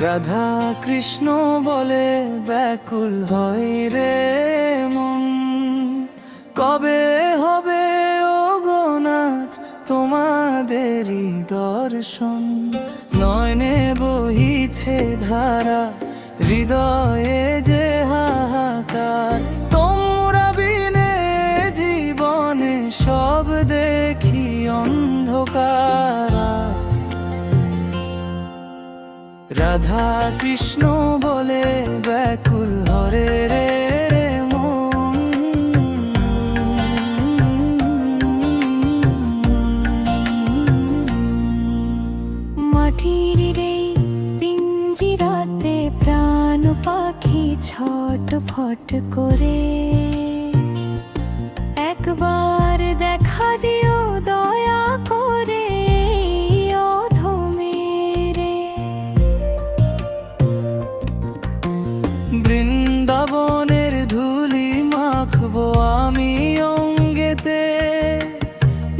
রাধা কৃষ্ণ বলে ব্যাকুল হয় রে মন, কবে হবে ও গোনাথ তোমাদেরই দর্শন। নয়নে বহিছে ধারা, হৃদয়ে যে হাহাকার, তোমরা বিনে জীবনে সব দেখি অন্ধকার। রাধা কৃষ্ণ বলে ব্যাকুল হরে রে মন। মাটির রে পিঞ্জিরাতে প্রাণ পাখি ছটফট করে, একবার দেখা দিও দয়া করে অধমেরে। বৃন্দাবনের ধুলি মাখবো আমি অঙ্গেতে,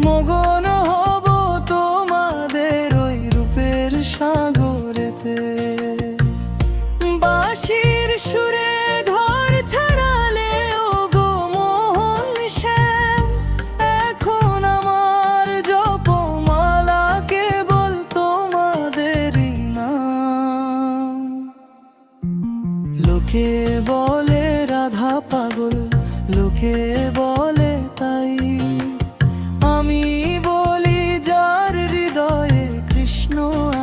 মগন হব তোমাদের ওই রূপের সাগরেতে। বাঁশির সুরে ধর ছাড়ালে ও গো মোহন শ্যাম, এখন আমার জপমালা কেবল তোমাদেরই নাম। লোকে বলে রাধা পাগল, লোকে বলে তাই, আমি বলি যার হৃদয়ে কৃষ্ণ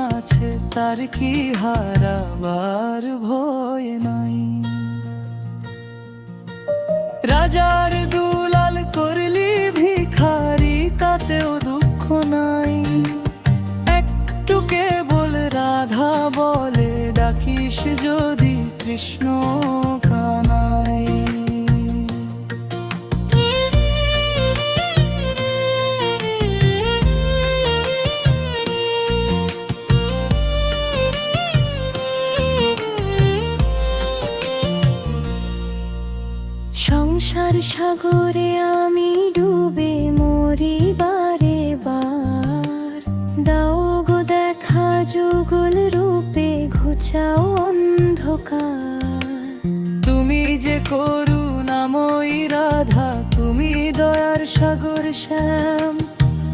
আছে তার কি হারাবার ভয় নাই। রাজার দুলাল করলি ভিখারি, তাতেও দুঃখ নাই। একটু কেবল রাধা বলে ডাকিস যদি কৃষ্ণ কানাই। সংসার সাগরে আমি ডুবে মরি বারে বার, দাও গো দেখা যুগল রূপে ঘুচাও অন্ধকার। তুমি যে করুণাময়ী রাধা, তুমি দয়ার সাগর শ্যাম,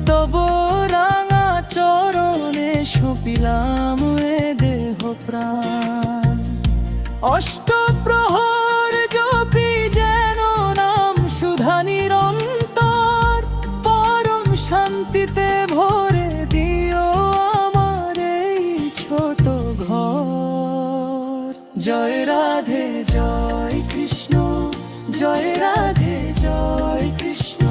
তব রাঙা চরণে সপিলাম এ দেহ প্রাণ। অষ্টপ্রহর জপি যেন নাম সুধা নিরন্তর, পরম শান্তিতে ভরে দিও আমার এই ছোট ঘর। জয় রাধে জয় কৃষ্ণ, জয় রাধে জয় কৃষ্ণ,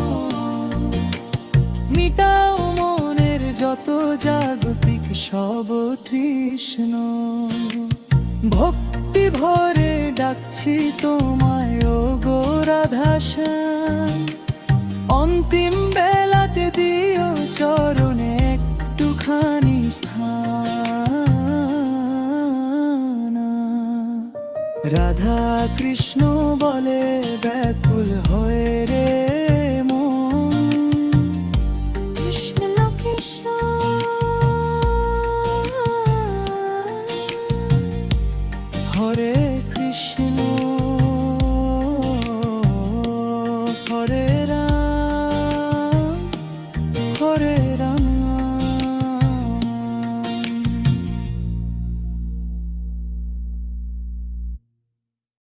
মিটাও মনের যত জাগতিক সব তৃষ্ণ। ভক্তি ভরে ডাকছি তোমায় ও গো রাধা শ্যাম, অন্তিম বেলাতে দিও চরণে একটুখানি স্থান। রাধা কৃষ্ণ বলে ব্যাকুল হয়ে রে